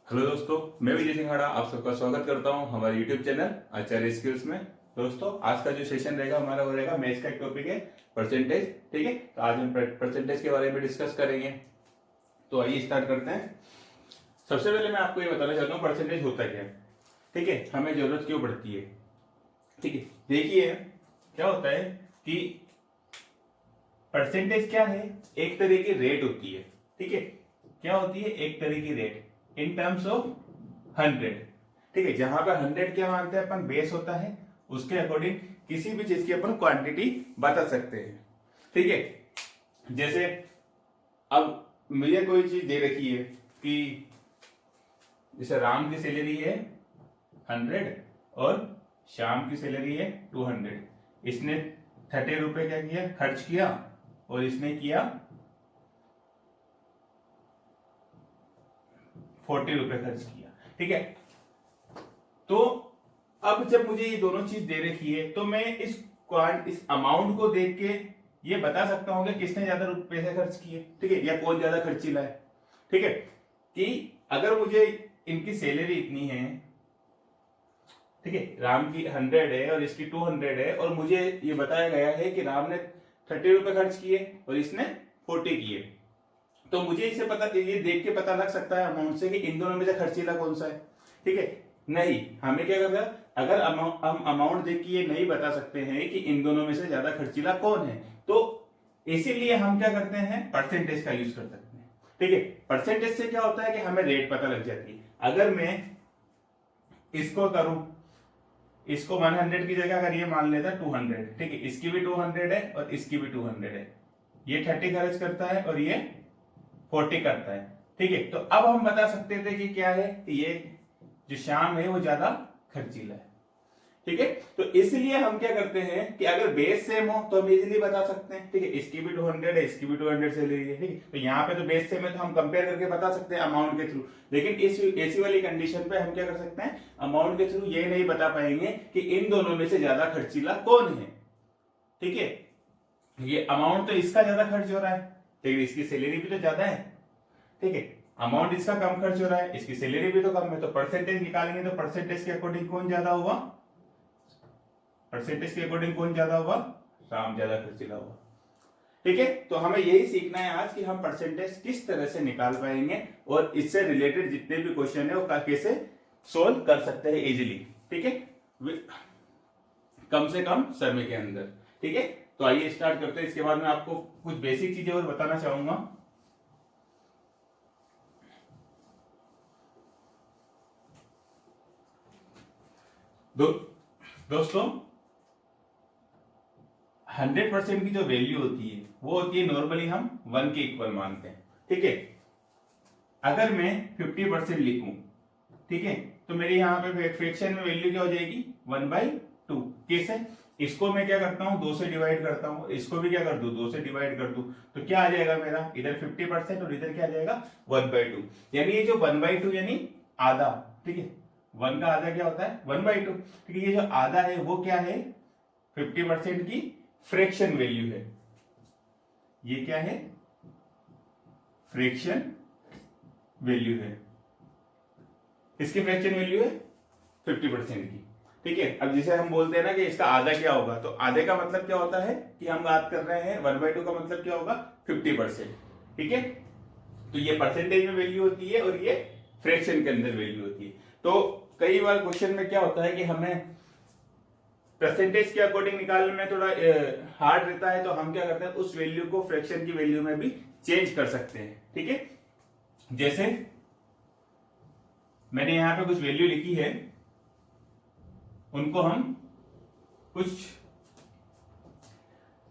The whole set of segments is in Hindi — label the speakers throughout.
Speaker 1: हेलो दोस्तों, मैं विजय सिंघाड़ा आप सबका स्वागत करता हूं हमारे यूट्यूब चैनल आचार्य स्किल्स में। दोस्तों, आज का जो सेशन रहेगा हमारा वो रहेगा मैथ्स का एक टॉपिक है परसेंटेज। ठीक है, तो आज हम परसेंटेज के बारे में डिस्कस करेंगे। तो आइए स्टार्ट करते हैं। सबसे पहले मैं आपको ये बताना चाहता हूँ परसेंटेज होता क्या है। ठीक है, हमें जरूरत क्यों पड़ती है। ठीक है, देखिए क्या होता है कि परसेंटेज क्या है, एक तरह की रेट होती है। ठीक है, क्या होती है, एक तरह की रेट इन टर्म्स ऑफ 100। ठीक है, जहां पर 100 क्या मानते हैं अपन, बेस होता है, उसके अकॉर्डिंग किसी भी चीज की अपन क्वांटिटी बता सकते हैं। ठीक है, जैसे अब मुझे कोई चीज दे रखी है कि जैसे राम की सैलरी है 100 और श्याम की सैलरी है 200। इसने 30 रुपए क्या किया, खर्च किया, और इसने किया 40 रुपए खर्च किया। ठीक है, तो अब जब मुझे ये दोनों चीज दे रखी है तो मैं इस अमाउंट को देख के ये बता सकता हूं कि किसने ज्यादा पैसे खर्च किए। ठीक है, या कौन ज्यादा खर्चीला है। ठीक है, कि अगर मुझे इनकी सैलरी इतनी है, ठीक है, राम की 100 है और इसकी 200 है, और मुझे ये बताया गया है कि राम ने 30 रुपए खर्च किए और इसने 40 किए, तो मुझे इसे पता, ये देख के पता लग सकता है अमाउंट से कि इन दोनों में से खर्चीला कौन सा है। ठीक है, नहीं, हमें क्या करना, अगर हम अमाउंट देख के ये नहीं बता सकते हैं कि इन दोनों में से ज्यादा खर्चीला कौन है, तो इसीलिए हम क्या करते हैं, परसेंटेज का यूज कर सकते हैं। ठीक है, परसेंटेज से क्या होता है कि हमें रेट पता लग जाती है। अगर मैं इसको करूं, इसको 100 की जगह अगर ये मान लेता 200, ठीक है, इसकी भी 200 है और इसकी भी 200 है, ये 30 खर्च करता है और ये 40 करता है। ठीक है, तो अब हम बता सकते थे कि क्या है, ये जो श्याम है वो ज्यादा खर्चीला है। ठीक है, तो इसलिए हम क्या करते हैं कि अगर बेस सेम हो तो हम इजीली बता सकते हैं। ठीक है, इसकी भी 200 है, इसकी भी 200 सैलरी है। ठीक है, तो यहाँ पे तो बेस सेम है तो हम कंपेयर करके बता सकते हैं अमाउंट के थ्रू। लेकिन इस ऐसी वाली कंडीशन पे हम क्या कर सकते हैं, अमाउंट के थ्रू ये नहीं बता पाएंगे कि इन दोनों में से ज्यादा खर्चीला कौन है। ठीक है, ये अमाउंट तो इसका ज्यादा खर्च हो रहा है, लेकिन इसकी सैलरी भी तो ज्यादा है। ठीक है, अमाउंट इसका कम खर्च हो रहा है, इसकी सैलरी भी तो कम है, तो परसेंटेज निकालेंगे तो परसेंटेज के अकॉर्डिंग कौन ज्यादा हुआ, परसेंटेज के अकॉर्डिंग कौन ज्यादा हुआ, राम ज्यादा खर्चीला हुआ। ठीक है, तो हमें यही सीखना है आज कि हम परसेंटेज किस तरह से निकाल पाएंगे और इससे रिलेटेड जितने भी क्वेश्चन है वो कैसे सोल्व कर सकते हैं इजीली। ठीक है, कम से कम समय के अंदर। ठीक है, तो आइए स्टार्ट करते हैं। इसके बाद में आपको कुछ बेसिक चीजें और बताना चाहूंगा। दोस्तों, 100% की जो वैल्यू होती है वो होती है, नॉर्मली हम 1 के इक्वल मानते हैं। ठीक है, अगर मैं 50% लिखूं, ठीक है, तो मेरे यहाँ पे फ्रैक्शन में वैल्यू क्या हो जाएगी, 1/2। कैसे, इसको मैं क्या करता हूँ, 2 से डिवाइड करता हूँ, इसको भी क्या कर दूं, 2 से डिवाइड कर दूं, तो क्या आ जाएगा मेरा, इधर 50% और इधर क्या आ जाएगा 1/2। यानी ये जो 1/2 यानी आधा। ठीक है, 1 का आधा क्या होता है 1/2। ठीक है, ये जो आधा है वो क्या है, 50% की फ्रैक्शन वैल्यू है। ये क्या है, फ्रैक्शन वैल्यू है, इसकी फ्रैक्शन वैल्यू है 50% की। ठीक है, अब जिसे हम बोलते हैं ना कि इसका आधा क्या होगा, तो आधे का मतलब क्या होता है कि हम बात कर रहे हैं 1/2 का मतलब क्या होगा 50%। ठीक है, तो ये परसेंटेज में वैल्यू होती है और ये फ्रैक्शन के अंदर वैल्यू होती है। तो कई बार क्वेश्चन में क्या होता है कि हमें परसेंटेज के अकॉर्डिंग निकालने में थोड़ा हार्ड रहता है, तो हम क्या करते हैं, उस वैल्यू को फ्रैक्शन की वैल्यू में भी चेंज कर सकते हैं। ठीक है, जैसे मैंने यहां पे कुछ वैल्यू लिखी है, उनको हम कुछ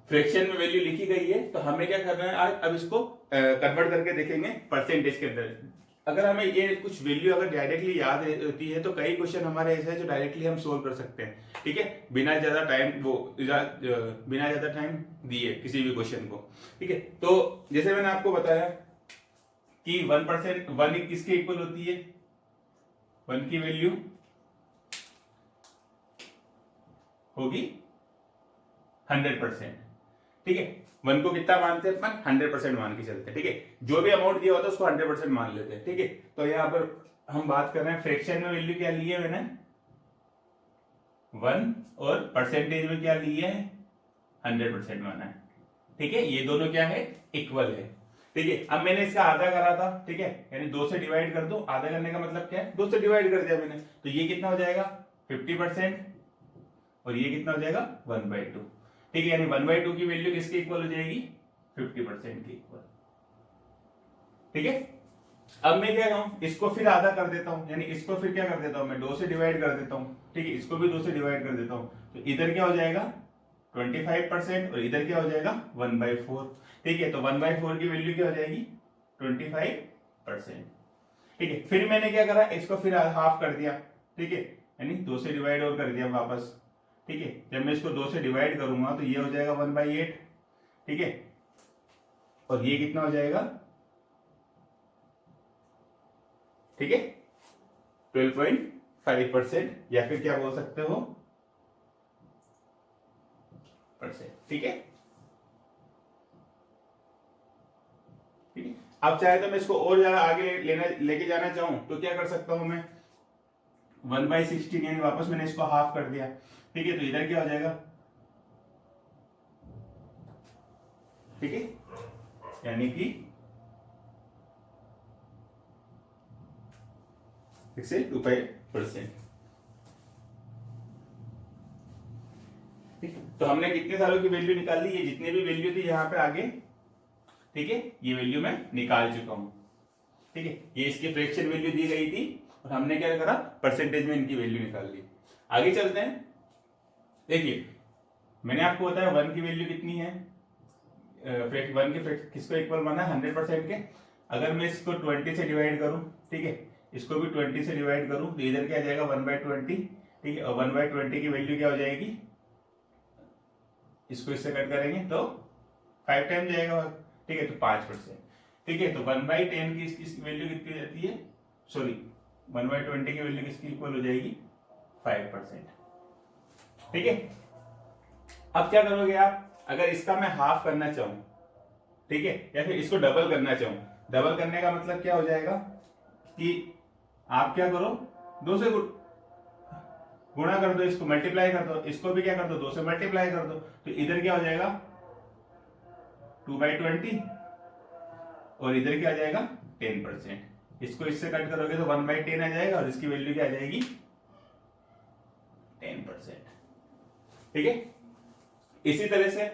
Speaker 1: फ्रैक्शन में वैल्यू लिखी गई है, तो हमें क्या करना है आज, अब इसको कन्वर्ट करके देखेंगे परसेंटेज के अंदर। अगर हमें ये कुछ वैल्यू अगर डायरेक्टली याद होती है तो कई क्वेश्चन हमारे ऐसे हैं जो डायरेक्टली हम सोल्व कर सकते हैं। ठीक है, बिना ज्यादा टाइम दिए किसी भी क्वेश्चन को। ठीक है, तो जैसे मैंने आपको बताया कि 1% 1 किसके इक्वल होती है, 1 की वैल्यू होगी 100%। ठीक है, 1 को कितना मानते हैं अपन, 100% मान के चलते हैं। ठीक है, जो भी अमाउंट दिया होता है उसको 100% मान लेते हैं। ठीक है, तो यहाँ पर हम बात कर रहे हैं फ्रैक्शन में वैल्यू क्या ली है मैंने 1 और परसेंटेज में क्या ली है 100% माना है। ठीक है, ये दोनों क्या है इक्वल है। ठीक है, अब मैंने इसका आधा करा था, ठीक है, यानी 2 से डिवाइड कर दो। आधा करने का मतलब क्या है 2 से डिवाइड कर दिया मैंने, तो ये कितना हो जाएगा 50% और ये कितना हो जाएगा 1/2। ठीक है, यानी 1/2 की वैल्यू किसके इक्वल हो जाएगी 50% की इक्वल। ठीक है, अब मैं क्या कहूं इसको फिर आधा कर देता हूं, यानी इसको फिर क्या कर देता हूं मैं 2 से डिवाइड कर देता हूं। ठीक है, इसको भी 2 से डिवाइड कर देता हूं, तो इधर क्या हो जाएगा 25% और इधर क्या हो जाएगा 1/4। ठीक है, तो 1/4 की वैल्यू क्या हो जाएगी 25%। ठीक है, फिर मैंने क्या करा इसको फिर हाफ कर दिया। ठीक है, यानी 2 से डिवाइड और कर दिया वापस। ठीक है, जब मैं इसको 2 से डिवाइड करूंगा तो ये हो जाएगा 1/8। ठीक है, और ये कितना हो जाएगा, ठीक है 12.5% या फिर क्या बोल सकते हो %। ठीक है, ठीक है, अब चाहे तो मैं इसको और ज्यादा आगे लेके जाना चाहूं तो क्या कर सकता हूं मैं 1/16, यानी वापस मैंने इसको हाफ कर दिया। ठीक है, तो इधर क्या हो जाएगा, ठीक है, यानी कि 2%। ठीक है, तो हमने कितने सालों की वैल्यू निकाल ली, ये जितनी भी वैल्यू थी यहाँ पे आगे। ठीक है, ये वैल्यू मैं निकाल चुका हूं। ठीक है, ये इसकी फ्रैक्शन वैल्यू दी गई थी और हमने क्या करा परसेंटेज में इनकी वैल्यू निकाल ली। आगे चलते हैं। देखिए मैंने आपको बताया 1 की वैल्यू कितनी है, 1 के किसको इक्वल माना है 100% के। अगर मैं इसको 20 से डिवाइड करूं, ठीक है, इसको भी 20 से डिवाइड करूं तो इधर क्या आ जाएगा 1/20। ठीक है, और 1/20 की वैल्यू क्या हो जाएगी, इसको इससे कट करेंगे तो 5 टाइम जाएगा। ठीक है, तो 5%। ठीक है, तो 1/10 की इसकी वैल्यू कितनी हो जाती है, सॉरी 1/20 की वैल्यू किसकी इक्वल हो जाएगी 5%। ठीक है, अब क्या करोगे आप, अगर इसका मैं हाफ करना चाहूं, ठीक है, या फिर इसको डबल करना चाहूं। डबल करने का मतलब क्या हो जाएगा कि आप क्या करो 2 से गुणा कर दो, इसको मल्टीप्लाई कर दो, इसको भी क्या कर दो 2 से मल्टीप्लाई कर दो, तो इधर क्या हो जाएगा 2/20 और इधर क्या आ जाएगा 10%। इसको इससे कट करोगे तो 1/10 आ जाएगा और इसकी वैल्यू क्या आ जाएगी 10%। ठीक है, इसी तरह से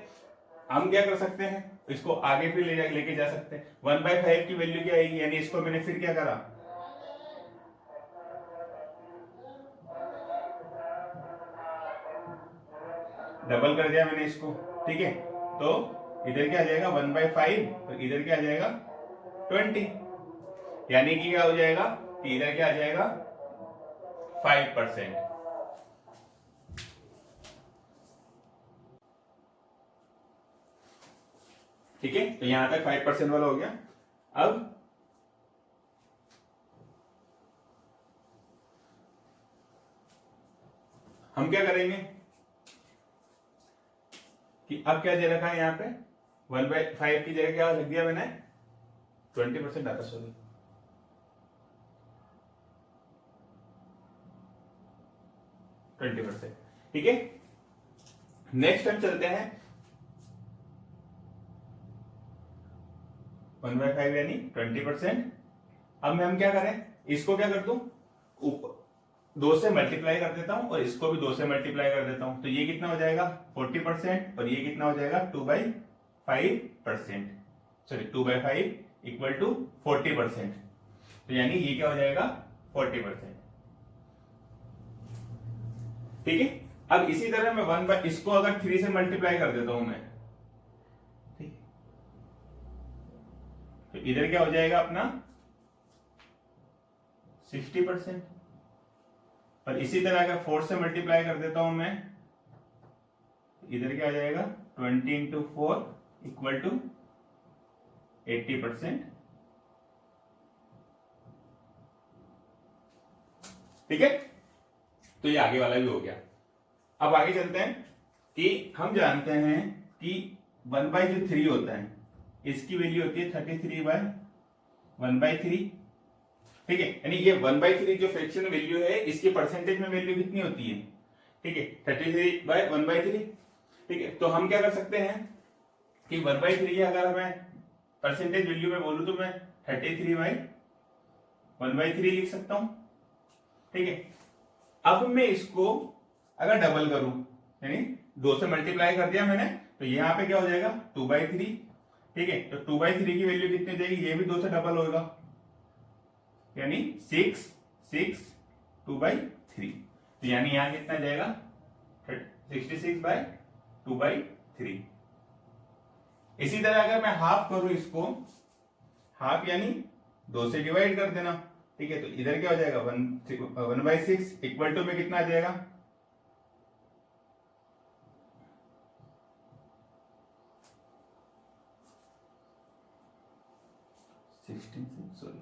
Speaker 1: हम क्या कर सकते हैं, इसको आगे भी लेके जा सकते हैं। 1/5 की वैल्यू क्या आएगी, यानी इसको मैंने फिर क्या करा डबल कर दिया मैंने इसको। ठीक है, तो इधर क्या आ जाएगा 1/5 और इधर क्या आ जाएगा 20, यानी कि क्या हो जाएगा कि इधर क्या आ जाएगा 5%। ठीक है, तो यहां तक 5% वाला हो गया। अब हम क्या करेंगे कि अब क्या दे रखा है यहाँ पे 1/5 की जगह क्या लिख दिया मैंने 20% आता, सॉरी 20%। ठीक है, नेक्स्ट हम चलते हैं 1/5 यानी 20%। अब मैं हम क्या करें, इसको क्या कर दूं ऊपर 2 से मल्टीप्लाई कर देता हूं और इसको भी 2 से मल्टीप्लाई कर देता हूं, तो ये कितना हो जाएगा 40% और ये कितना हो जाएगा 2/5%, सॉरी 2/5 इक्वल टू 40%, तो यानी ये क्या हो जाएगा 40%। ठीक है, अब इसी तरह मैं इसको अगर 3 से मल्टीप्लाई कर देता हूं मैं, ठीक, तो इधर क्या हो जाएगा अपना 60%। और इसी तरह अगर 4 से मल्टीप्लाई कर देता हूं मैं, इधर क्या आ जाएगा 20 × 4 इक्वल टू 80%। ठीक है, तो ये आगे वाला भी हो गया। अब आगे चलते हैं कि हम जानते हैं कि 1/3 होता है, इसकी वैल्यू होती है 33/1/3। ठीक है, यानी ये 1/3 जो फ्रैक्शन वैल्यू है इसकी परसेंटेज में वैल्यू कितनी होती है, ठीक है 33/1/3। ठीक है, तो हम क्या कर सकते हैं कि 1/3 अगर हमें परसेंटेज वैल्यू में बोलूं तो मैं 33/1/3 लिख सकता हूं। ठीक है, अब मैं इसको अगर डबल करूं, यानी 2 से मल्टीप्लाई कर दिया मैंने, तो यहाँ पे क्या हो जाएगा 2/3। ठीक है, तो 2/3 की वैल्यू कितनी हो जाएगी, ये भी 2 से डबल होगा, यानी 6 6 2/3। तो यानी यहां कितना जाएगा 66/2/3। इसी तरह अगर मैं हाफ करूं इसको, हाफ यानी 2 से डिवाइड कर देना। ठीक है, तो इधर क्या हो जाएगा 1/6 इक्वल टू में कितना आ जाएगा 16 सॉरी,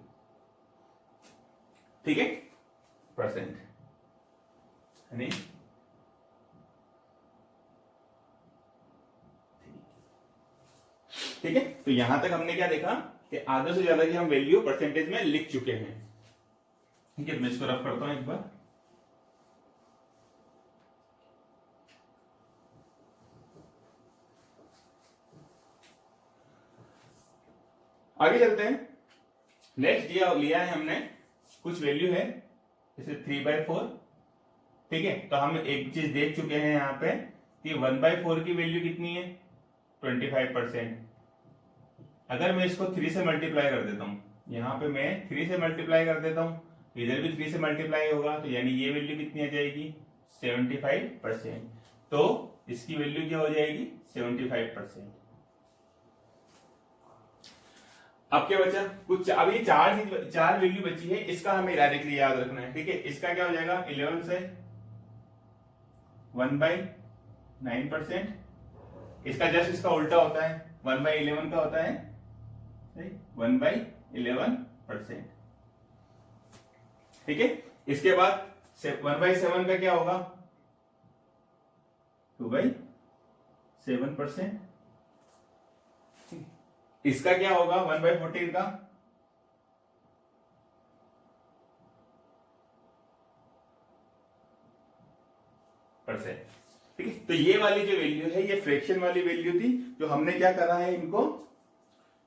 Speaker 1: ठीक है परसेंट, यानी ठीक है। तो यहां तक हमने क्या देखा कि आधे से ज्यादा की हम वैल्यू परसेंटेज में लिख चुके हैं। ठीक है, मैं इसको रफ करता हूं एक बार। आगे चलते हैं। नेक्स्ट लिया है हमने कुछ वैल्यू है जैसे 3/4। ठीक है, तो हम एक चीज देख चुके हैं यहाँ पे कि 1/4 की वैल्यू कितनी है 25%। अगर मैं इसको 3 से मल्टीप्लाई कर देता हूं, यहाँ पे मैं 3 से मल्टीप्लाई कर देता हूं, इधर भी 3 से मल्टीप्लाई होगा, तो यानी ये वैल्यू कितनी आ जाएगी 75%। तो इसकी वैल्यू क्या हो जाएगी 75%। अब क्या बचा कुछ, अभी चार वैल्यू बची है, इसका हमें डायरेक्टली याद रखना है। ठीक है, इसका क्या हो जाएगा 11 से 1/9%। इसका जस्ट इसका उल्टा होता है, 1/11 का होता है 1/11%। ठीक है, इसके बाद 1/7 का क्या होगा 2/7%। इसका क्या होगा 1/14 का परसेंट। ठीक है, तो ये वाली जो वैल्यू है ये फ्रैक्शन वाली वैल्यू थी, जो हमने क्या करा है इनको,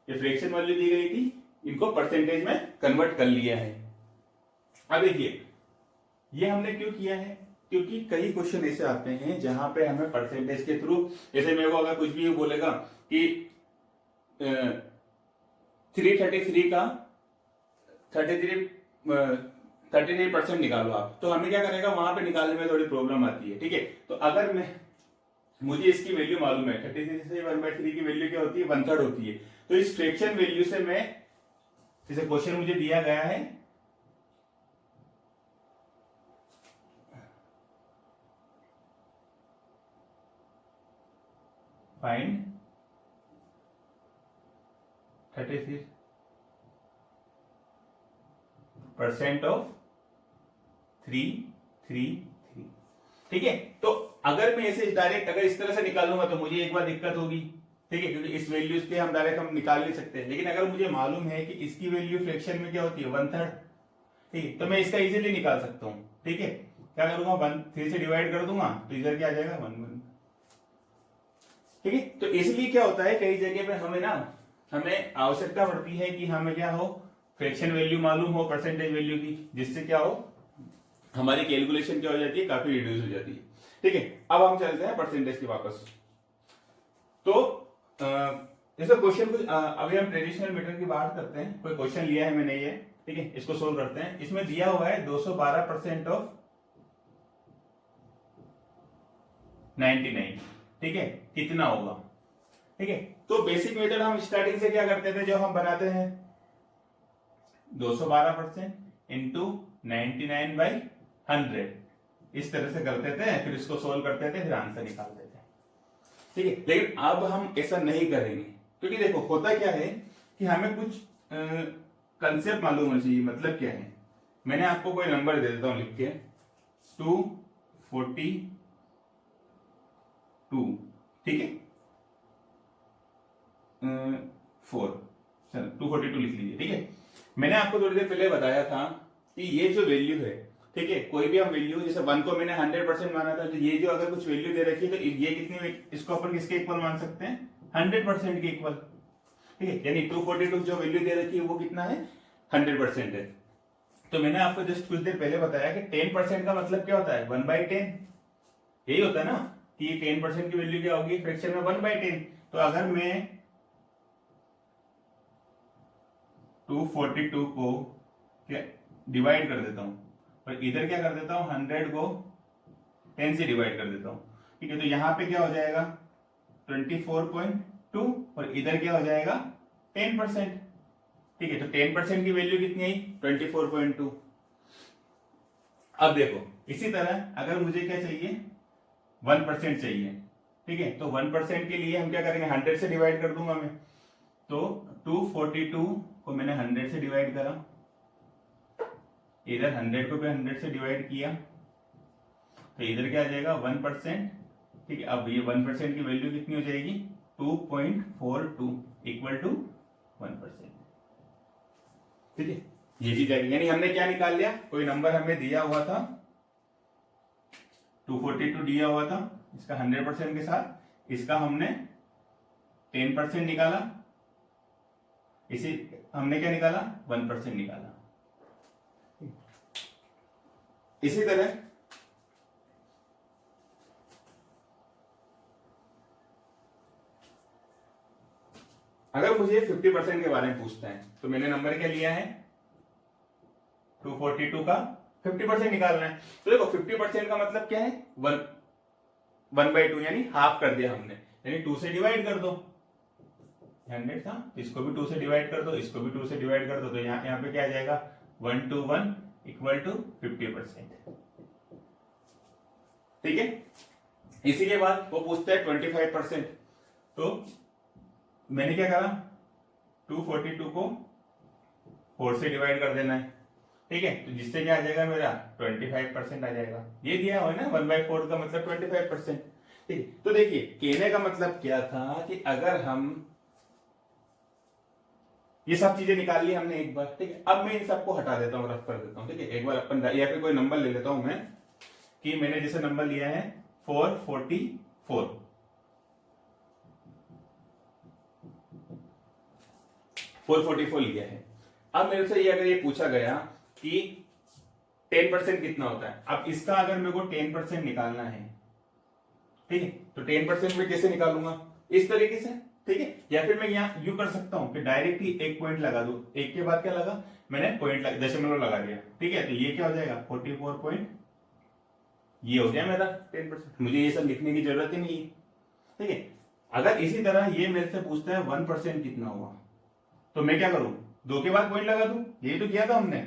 Speaker 1: ये फ्रैक्शन वैल्यू दी गई थी, इनको परसेंटेज में कन्वर्ट कर लिया है। अब देखिए ये हमने क्यों किया है, क्योंकि कई क्वेश्चन ऐसे आते हैं जहां पे हमें परसेंटेज के थ्रू, जैसे मेरे को अगर कुछ भी बोलेगा कि 333 का 33% निकालो आप, तो हमें क्या करेगा वहां पे निकालने में थोड़ी प्रॉब्लम आती है। ठीक है, तो अगर मुझे इसकी वैल्यू मालूम है 33 से 1/3 की वैल्यू क्या होती है 1/3 होती है, तो इस फ्रैक्शन वैल्यू से मैं, जैसे क्वेश्चन मुझे दिया गया है फाइंड 33% ऑफ 333। ठीक है, तो अगर मैं ऐसे डायरेक्ट अगर इस तरह से निकालूंगा तो मुझे एक बार दिक्कत होगी। ठीक है, क्योंकि इस वैल्यू पे हम डायरेक्ट निकाल नहीं सकते, लेकिन अगर मुझे मालूम है कि इसकी वैल्यू फ्रैक्शन में क्या होती है 1/3, ठीक है, तो मैं इसका इजीली निकाल सकता हूं। ठीक है, क्या करूंगा 3 से डिवाइड कर दूंगा, तो इधर क्या आ जाएगा 1/1। ठीक है, तो इसलिए क्या होता है कई जगह पे हमें आवश्यकता पड़ती है कि हमें क्या हो फ्रैक्शन वैल्यू मालूम हो परसेंटेज वैल्यू की, जिससे क्या हो हमारी कैलकुलेशन क्या हो जाती है काफी रिड्यूस हो जाती है। ठीक है, अब हम चलते हैं परसेंटेज की वापस। तो जैसे क्वेश्चन कुछ अभी हम ट्रेडिशनल मेथड की बात करते हैं। कोई क्वेश्चन लिया है मैंने ये, ठीक है, इसको सोल्व करते हैं। इसमें दिया हुआ है 212% ऑफ 99। ठीक है, कितना होगा। ठीक है, तो बेसिक मेथड हम स्टार्टिंग से क्या करते थे, जब हम बनाते हैं 212% इंटू 99/100 इस तरह से करते थे, फिर इसको सोल्व करते थे, फिर आंसर निकालते थे। ठीक है, लेकिन अब हम ऐसा नहीं करेंगे, क्योंकि देखो होता क्या है कि हमें कुछ कंसेप्ट मालूम होना चाहिए। मतलब क्या है, मैंने आपको कोई नंबर दे देता हूं लिख के 242, ठीक है 4 चलो 242 लिख लीजिए। ठीक है, मैंने आपको थोड़ी देर पहले बताया था कि ये जो वैल्यू है, ठीक है, कोई भी हम वैल्यू, जैसे 1 को मैंने 100% माना था, तो ये जो अगर कुछ वैल्यू दे रखी है तो ये कितनी, इसको अपन किसके इक्वल मान सकते हैं, 100% के इक्वल। ठीक है, यानी 242 जो वैल्यू दे रखी है वो कितना है, 100% है। तो मैंने आपको जस्ट कुछ देर पहले बताया कि 10% का मतलब क्या होता है, 1/10, यही होता है ना कि 10% की वैल्यू क्या होगी फ्रैक्शन में, 1/10। तो अगर मैं 242 को क्या डिवाइड कर देता हूं और इधर क्या कर देता हूं, 100 को 10 से डिवाइड कर देता हूं, ठीक है, तो यहां पे क्या हो जाएगा 24.2 और इधर क्या हो जाएगा 10%। ठीक है, तो 10% की वैल्यू कितनी आई, 24.2। अब देखो इसी तरह अगर मुझे क्या चाहिए, 1% चाहिए, ठीक है, तो 1% के लिए हम क्या करेंगे, 100 से डिवाइड कर दूंगा मैं। तो 242 को मैंने 100 से डिवाइड करा, इधर 100 को भी 100 से डिवाइड किया, तो इधर क्या आ जाएगा 1%। ठीक है, अब ये 1% की वैल्यू कितनी हो जाएगी, 2.42 इक्वल टू 1%। ठीक है, ये चीज आएगी, यानी हमने क्या निकाल लिया, कोई नंबर हमें दिया हुआ था 242 दिया हुआ था, इसका 100% के साथ इसका हमने 10% निकाला, इसी हमने क्या निकाला 1% निकाला। इसी तरह अगर मुझे 50% के बारे में पूछता है तो मैंने नंबर क्या लिया है, 242 का 50% निकालना है। तो देखो 50% का मतलब क्या है, 1/2 यानी हाफ कर दिया हमने, यानी 2 से डिवाइड कर दो, 100 था, इसको भी 2 से डिवाइड कर दो, इसको भी 2 से डिवाइड कर दो, तो यहाँ पे क्या आ जाएगा 1 to 1 इक्वल टू 50%। ठीक है, इसी के बाद वो पूछता है 25%। तो मैंने क्या करा, 242 को 4 से डिवाइड कर देना है। ठीक है, तो जिससे क्या आ जाएगा मेरा 25% आ जाएगा, ये दिया हुआ है ना 1/4 का मतलब 25%। ठीक है, तो देखिए कहने का मतलब क्या था कि अगर हम ये सब चीजें निकाल ली हमने एक बार, ठीक है, अब मैं इन सबको हटा देता हूँ, रफ कर देता हूँ। ठीक है, एक बार अपन या फिर कोई नंबर ले लेता हूं मैं, कि मैंने जैसे नंबर लिया है 444, 444 लिया है। अब मेरे से ये अगर ये पूछा गया कि 10% कितना होता है, अब इसका अगर मेरे को 10% निकालना है, ठीक है, तो 10% में कैसे निकालूंगा, इस तरीके से। ठीक है, या फिर मैं यहाँ यू कर सकता हूं कि डायरेक्टली एक पॉइंट लगा दूं, एक के बाद क्या लगा, मैंने पॉइंट दशमलव लगा दिया। ठीक है, तो ये क्या हो जाएगा 44 पॉइंट, ये हो गया मेरा 10%। मुझे ये सब लिखने की जरूरत ही नहीं है। ठीक है, अगर इसी तरह ये मेरे से पूछता है 1% कितना हुआ, तो मैं क्या करूं, 2 के बाद पॉइंट लगा दूं, यही तो किया था हमने।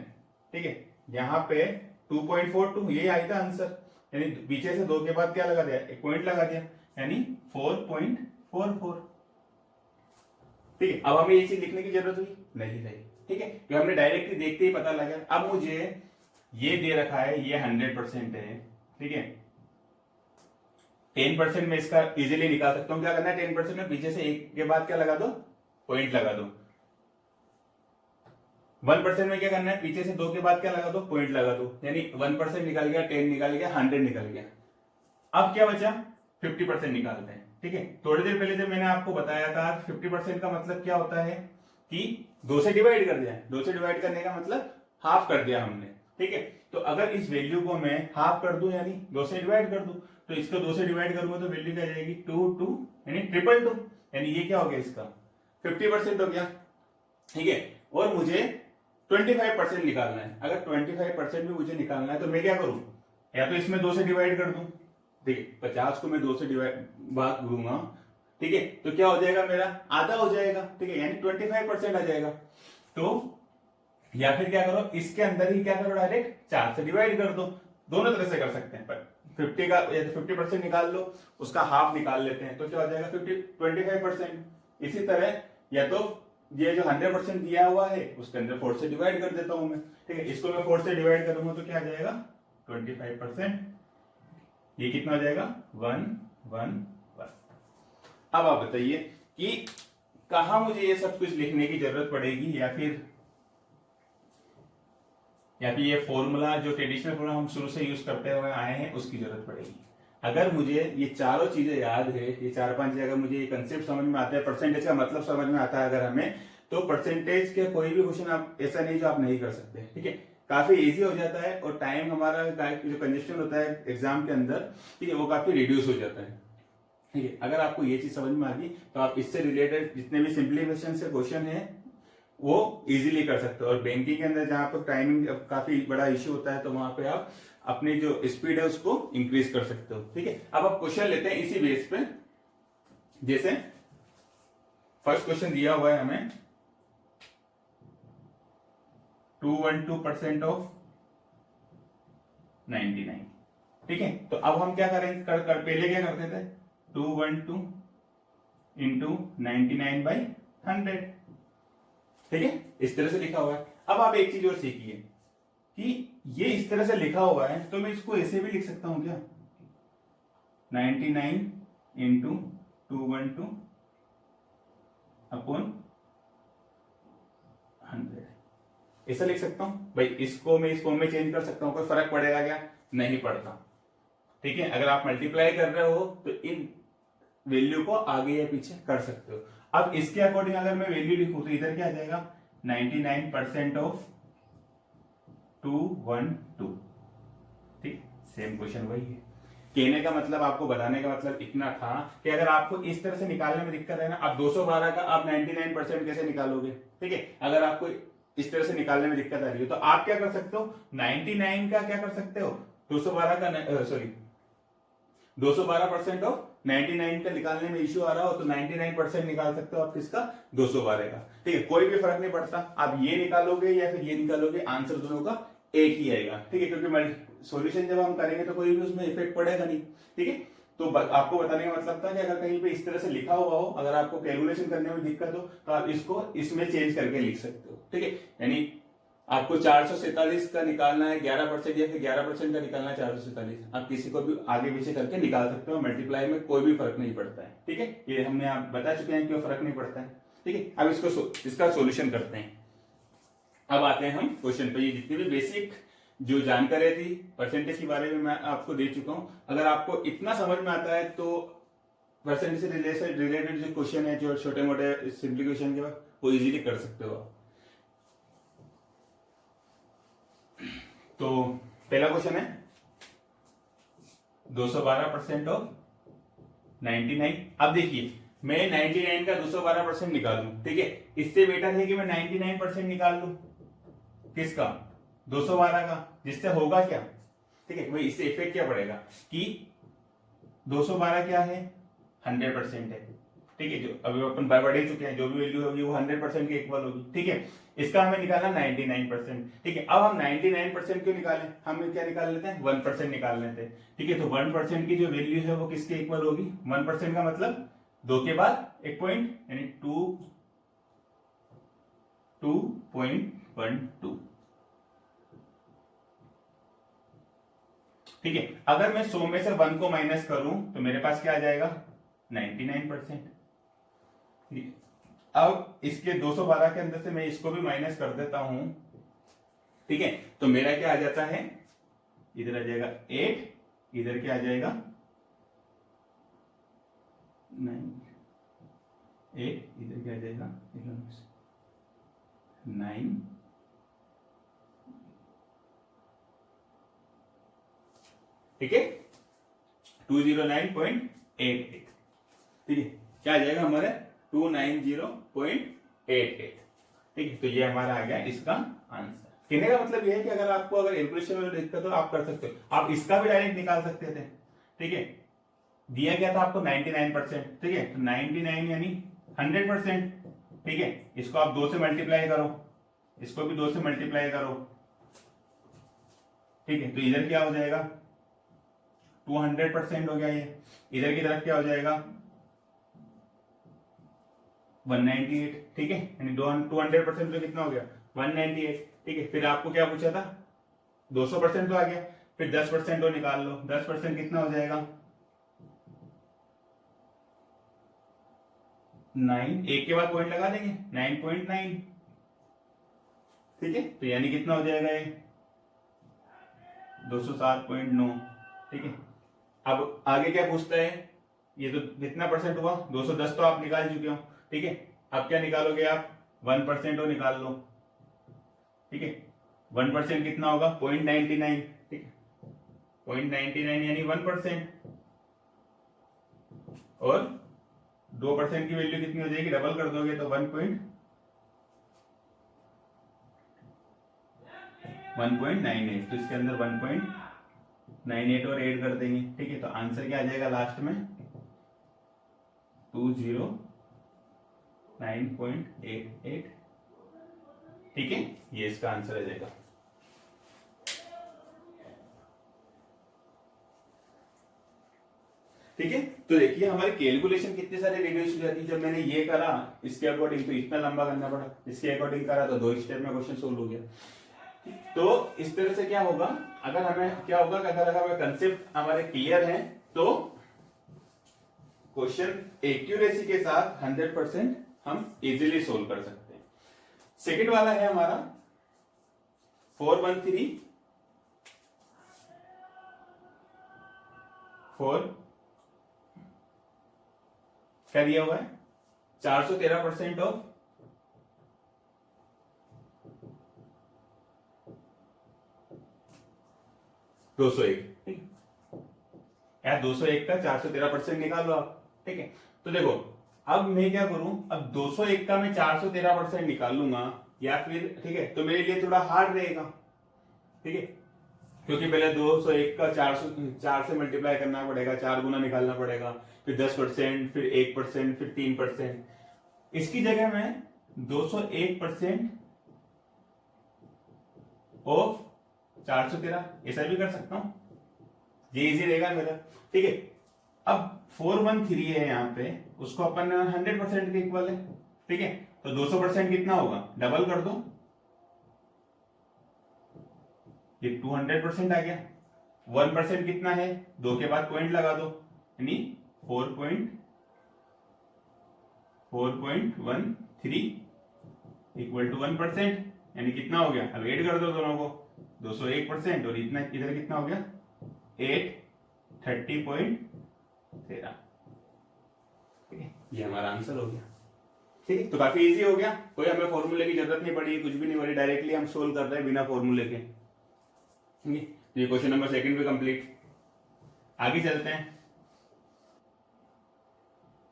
Speaker 1: ठीक है, यहाँ पे 2.42 ये आया था आंसर, यानी पीछे से 2 के बाद क्या लगा दिया, एक पॉइंट लगा दिया, यानी 4.44। ठीक है, अब हमें ये चीज लिखने की जरूरत हुई नहीं रही। ठीक है, तो हमने डायरेक्टली देखते ही पता लगा। अब मुझे ये दे रखा है, ये 100% है। ठीक है, 10% में इसका इजीली निकाल सकता हूं, क्या करना है 10% में पीछे से एक के बाद क्या लगा दो, पॉइंट लगा दो। 1% में क्या करना है, पीछे से 2 के बाद क्या लगा दो, पॉइंट लगा दो, यानी 1% निकल गया, 10 निकल गया, 100 निकल गया। अब क्या बचा, 50% निकालते हैं। ठीक है, थोड़ी देर पहले जब मैंने आपको बताया था 50% का मतलब क्या होता है कि 2 से डिवाइड कर दिया, 2 से डिवाइड करने का मतलब हाफ कर दिया हमने। ठीक है, तो अगर इस वैल्यू को मैं हाफ कर दूं यानी 2 से डिवाइड कर दूं, तो इसको 2 से डिवाइड करूंगा तो वैल्यू क्या जाएगी 2 यानी 222, यानी ये क्या हो गया इसका 50% हो गया। ठीक है, और मुझे 25% निकालना है। अगर 25% भी मुझे निकालना है तो मैं क्या करूं, या तो इसमें 2 से डिवाइड कर दूं, देखिए 50 को मैं 2 से डिवाइड भाग दूंगा, ठीक है, तो क्या हो जाएगा मेरा आधा हो जाएगा। ठीक है, यानी 25% आ जाएगा। तो या फिर क्या करो, इसके अंदर ही क्या करो, डायरेक्ट 4 से डिवाइड कर दो, दोनों तरह से कर सकते हैं, पर 50 का या 50% निकाल लो, उसका हाफ निकाल लेते हैं, तो क्या हो जाएगा 25%। इसी तरह या तो ये जो 100% दिया हुआ है उसके अंदर 4 से डिवाइड कर देता हूं मैं। ठीक है, इसको मैं 4 से डिवाइड करूंगा तो क्या आ जाएगा 25%, ये कितना हो जाएगा 1 1 1। अब आप बताइए कि कहाँ मुझे ये सब कुछ लिखने की जरूरत पड़ेगी, या फिर ये फॉर्मूला जो ट्रेडिशनल फॉर्मूला हम शुरू से यूज करते हुए आए हैं उसकी जरूरत पड़ेगी। अगर मुझे ये चारों चीजें याद है, ये 4-5 चीजें, अगर मुझे ये कंसेप्ट समझ में आता है, परसेंटेज का मतलब समझ में आता है अगर हमें, तो परसेंटेज के कोई भी क्वेश्चन आप ऐसा नहीं जो आप नहीं कर सकते। ठीक है, काफी इजी हो जाता है और टाइम हमारा जो कंजेस्शन होता है एग्जाम के अंदर, ठीक है, वो काफी रिड्यूस हो जाता है। ठीक है, अगर आपको ये चीज समझ में आ गई तो आप इससे रिलेटेड जितने भी सिंप्लीफिकेशन से क्वेश्चन है वो इजीली कर सकते हो। और बैंकिंग के अंदर जहां पर टाइमिंग काफी बड़ा इश्यू होता है तो वहां पे आप अपनी जो स्पीड है उसको इंक्रीज कर सकते हो। ठीक है, अब आप क्वेश्चन लेते हैं इसी बेस पे। जैसे फर्स्ट क्वेश्चन दिया हुआ है हमें 212% ऑफ 99। ठीक है, तो अब हम क्या करेंगे, पहले क्या करते थे, 212 इंटू 99/100। ठीक है, इस तरह से लिखा हुआ है। अब आप एक चीज और सीखिए कि ये इस तरह से लिखा हुआ है तो मैं इसको ऐसे भी लिख सकता हूं क्या, 99 इंटू 212 अपॉन 100, ऐसा लिख सकता हूं भाई। इसको मैं इस फॉर्म में चेंज कर सकता हूं, कोई फर्क पड़ेगा क्या, नहीं पड़ता। ठीक है, अगर आप मल्टीप्लाई कर रहे हो तो इन वैल्यू को आगे या पीछे कर सकते हो। अब इसके अकॉर्डिंग अगर मैं वैल्यू लिखूं तो इधर क्या आ जाएगा, 99% ऑफ 212। ठीक, सेम क्वेश्चन वही है। कहने का मतलब, आपको बताने का मतलब इतना था कि अगर आपको इस तरह से निकालने में दिक्कत है ना, आप 212 का आप 99% कैसे निकालोगे। ठीक है, अगर आपको इस तरह से निकालने में दिक्कत आ रही है तो आप क्या कर सकते हो, 99 का क्या कर सकते हो, 212 का, सॉरी 212% ऑफ 99 का निकालने में इश्यू आ रहा हो तो 99% निकाल सकते हो आप किसका, 212 का। ठीक है, कोई भी फर्क नहीं पड़ता, आप ये निकालोगे या फिर ये निकालोगे, आंसर दोनों का एक ही आएगा। ठीक है, क्योंकि सॉल्यूशन जब हम करेंगे तो कोई भी उसमें इफेक्ट पड़ेगा नहीं। ठीक है, तो आपको बताने का मतलब था कि अगर कहीं पे इस तरह से लिखा हुआ हो, अगर आपको कैलकुलेशन करने में दिक्कत हो तो आप इसको इसमें चेंज करके लिख सकते हो। ठीक है, यानी आपको 447 का निकालना है 11% या फिर 11% का निकालना है 447, आप किसी को भी आगे पीछे करके निकाल सकते हो, मल्टीप्लाई में कोई भी फर्क नहीं पड़ता है। ठीक है, ये हमने आप बता चुके हैं क्यों फर्क नहीं पड़ता है। ठीक है, अब इसका सोल्यूशन करते हैं। अब आते हैं हम क्वेश्चन पे। ये जितनी भी बेसिक जो जानकारी थी परसेंटेज के बारे में मैं आपको दे चुका हूं। अगर आपको इतना समझ में आता है तो परसेंटेज से रिलेटेड जो क्वेश्चन है, जो छोटे मोटे सिंप्लीफिकेशन के बाद, वो इजीली कर सकते हो आप। तो पहला क्वेश्चन है 212% ऑफ 99। अब देखिए, मैं 99 का 212% निकालूं, ठीक है, इससे बेटर है कि मैं 99% निकाल लूं किसका, 212 का, जिससे होगा क्या, ठीक है, वही इससे इफेक्ट क्या पड़ेगा कि 212 क्या है, 100% है। ठीक है, जो अभी अपन बढ़ ही चुके हैं, जो भी वैल्यू होगी वो 100% के इक्वल होगी। ठीक है, इसका हमें निकालना 99%। ठीक है, अब हम 99% क्यों निकालें, हम क्या निकाल लेते हैं, 1% निकाल लेते हैं। ठीक है, तो 1% की जो वैल्यू है वो किसके इक्वल होगी, 1% का मतलब 2 के बाद एक पॉइंट, यानी 2.12। ठीक है, अगर मैं 100 में से 1 को माइनस करूं तो मेरे पास क्या आ जाएगा, 99%। अब इसके 212 के अंदर से मैं इसको भी माइनस कर देता हूं। ठीक है, तो मेरा क्या आ जाता है, इधर आ जाएगा 8, इधर क्या आ जाएगा 9, 8, इधर क्या आ जाएगा 9। ठीक है, 209.88। ठीक है, क्या आ जाएगा हमारे 290.88। ठीक है, तो ये हमारा आ गया इसका आंसर। कहने का मतलब ये है कि अगर आपको अगर कैलकुलेशन में दिक्कत हो आप कर सकते हो, आप इसका भी डायरेक्ट निकाल सकते थे। ठीक है, दिया गया था आपको 99%। ठीक है, तो 99 यानी 100%। ठीक है, इसको आप 2 से मल्टीप्लाई करो, इसको भी 2 से मल्टीप्लाई करो। ठीक है, तो इधर क्या हो जाएगा, 200% हो गया ये, इधर की तरफ क्या हो जाएगा 198। ठीक है, यानी 200% तो कितना हो गया 198। ठीक है, फिर आपको क्या पूछा था 200% तो आ गया, फिर 10% तो निकाल लो, 10% कितना हो जाएगा 9, एक के बाद पॉइंट लगा देंगे 9.9, ठीक है। तो यानी कितना हो जाएगा ये 207.9, ठीक है। अब आगे क्या पूछता है, ये तो कितना परसेंट हुआ 210 तो आप निकाल चुके हो, ठीक है। अब क्या निकालोगे आप 1% हो निकाल लो, ठीक है। 1% कितना होगा 0.99, ठीक है। 0.99 यानी 1%, और 2% की वैल्यू कितनी हो जाएगी, डबल कर दोगे तो 1.98, तो इसके अंदर 1.98 और ऐड कर देंगे, ठीक है। तो आंसर क्या आ जाएगा लास्ट में 209.88, ठीक है। ये इसका आंसर आ जाएगा। ठीक है, तो देखिए हमारी कैलकुलेशन कितने सारे रिड्यूस हो जाती है। जब मैंने ये करा इसके अकॉर्डिंग तो इतना लंबा करना पड़ा, इसके अकॉर्डिंग करा तो 2 स्टेप में क्वेश्चन सोल्व हो गया। तो इस तरह से क्या होगा, अगर हमें क्या होगा कि अगर हमें कंसेप्ट हमारे क्लियर है तो क्वेश्चन एक्यूरेसी के साथ 100% हम इजीली सोल्व कर सकते हैं। सेकंड वाला है हमारा 413 क्या दिया हुआ है 413% ऑफ 201, या 201 का 413% निकालो आप, ठीक है। तो देखो अब मैं क्या करूं, अब 201 का मैं 413% निकाल लूंगा या फिर, ठीक है, तो मेरे लिए थोड़ा हार्ड रहेगा, ठीक है, क्योंकि पहले 201 का 4 से मल्टीप्लाई करना पड़ेगा, 4 गुना निकालना पड़ेगा, फिर 10%, फिर 1%, फिर 3%। इसकी जगह मैं 201% ऑफ 413 ऐसा भी कर सकता हूं, ये इजी रहेगा मेरा, ठीक है। अब 413 है यहाँ पे, उसको अपन 100% के इक्वल है, ठीक है। तो 200% कितना होगा, डबल कर दो, ये 200% आ गया। 1% कितना है, 2 के बाद पॉइंट लगा दो, यानी 4.13 इक्वल टू 1%, यानी कितना हो गया, अब ऐड कर दो दोनों को, 201% और इतना इधर कितना हो गया 830.13, ठीक है। ये हमारा आंसर हो गया, ठीक है। तो काफी इजी हो गया, कोई हमें फॉर्मूले की जरूरत नहीं पड़ी, कुछ भी नहीं पड़ी, डायरेक्टली हम सोल्व कर रहे हैं बिना फॉर्मूले के, ठीक है। ये क्वेश्चन नंबर सेकंड भी कंप्लीट। आगे चलते हैं,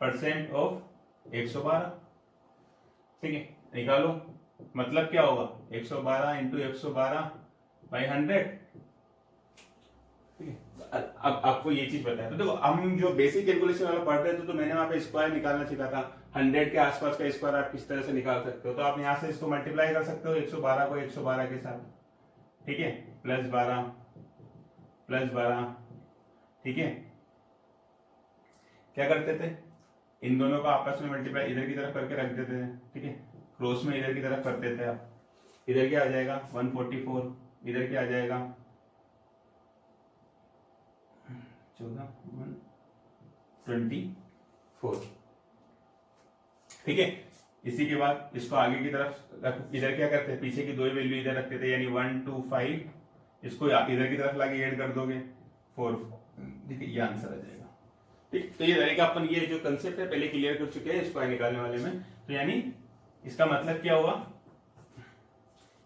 Speaker 1: परसेंट ऑफ 112, ठीक है, निकालो, मतलब क्या होगा 112 इंटू 112/100, ठीक है। अब आपको ये चीज पता है, तो देखो हम जो बेसिक कैलकुलेशन वाला पढ़ रहे थे तो मैंने वहां पे स्क्वायर निकालना सीखा था, 100 के आसपास का स्क्वायर आप किस तरह से निकाल सकते हो, तो आप यहां से इसको मल्टीप्लाई कर सकते हो 112 को 112 के साथ, ठीक है, +12 +12, ठीक है। क्या करते थे, इन दोनों को आपस में मल्टीप्लाई इधर की तरफ करके रख देते थे, ठीक है, क्रॉस में इधर की तरफ करते थे आप, इधर क्या आ जाएगा 144, इधर क्या आ जाएगा 124, ठीक है। इसी के बाद इसको आगे की तरफ इधर क्या करते हैं, पीछे की दो वैल्यू इधर रखते थे, यानी 125, इसको इधर की तरफ लाके ऐड कर दोगे 4, ठीक है, ये आंसर आ जाएगा, ठीक। तो ये रहेगा, अपन ये जो कंसेप्ट है पहले क्लियर कर चुके हैं इसको निकालने वाले में, तो यानी इसका मतलब क्या हुआ,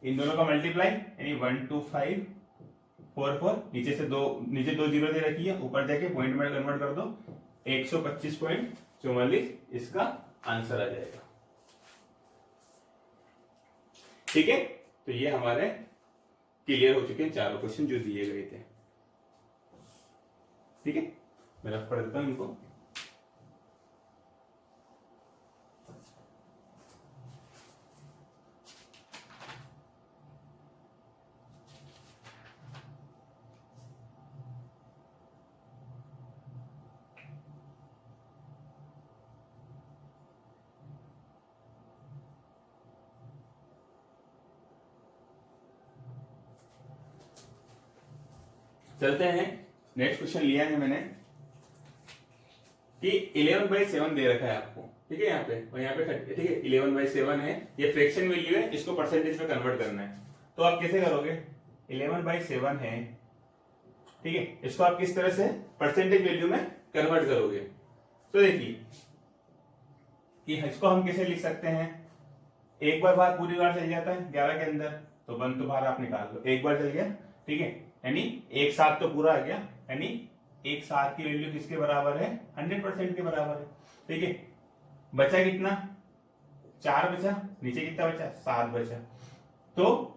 Speaker 1: इन दोनों का मल्टीप्लाई, यानी 12544, नीचे दो जीरो दे रखी है, ऊपर जाके पॉइंट में कन्वर्ट कर दो, 125.44 इसका आंसर आ जाएगा, ठीक है। तो ये हमारे क्लियर हो चुके हैं चारों क्वेश्चन जो दिए गए थे, ठीक है। मैं रख पढ़ देता हूं इनको, चलते हैं। नेक्स्ट क्वेश्चन लिया है मैंने कि 11/7 दे रखा है आपको, ठीक है यहाँ पे, और यहाँ पे 30, ठीक है 11/7 है, ये फ्रैक्शन वैल्यू है, इसको परसेंटेज में कन्वर्ट करना है। तो आप कैसे करोगे, 11/7 है, ठीक है, इसको आप किस तरह से परसेंटेज वैल्यू में कन्वर्ट करोगे। तो देखिए कि इसको हम कैसे लिख सकते हैं, एक बार बाहर पूरी बार चल जाता है 11 के अंदर, तो 1 तो बाहर आप निकाल लो, एक बार चल गया, ठीक है, यानी 1/7 तो पूरा आ गया, यानी 1/7 की वैल्यू किसके बराबर है, 100% के बराबर है, ठीक है। बचा कितना, 4 बचा, नीचे कितना बचा, 7 बचा। तो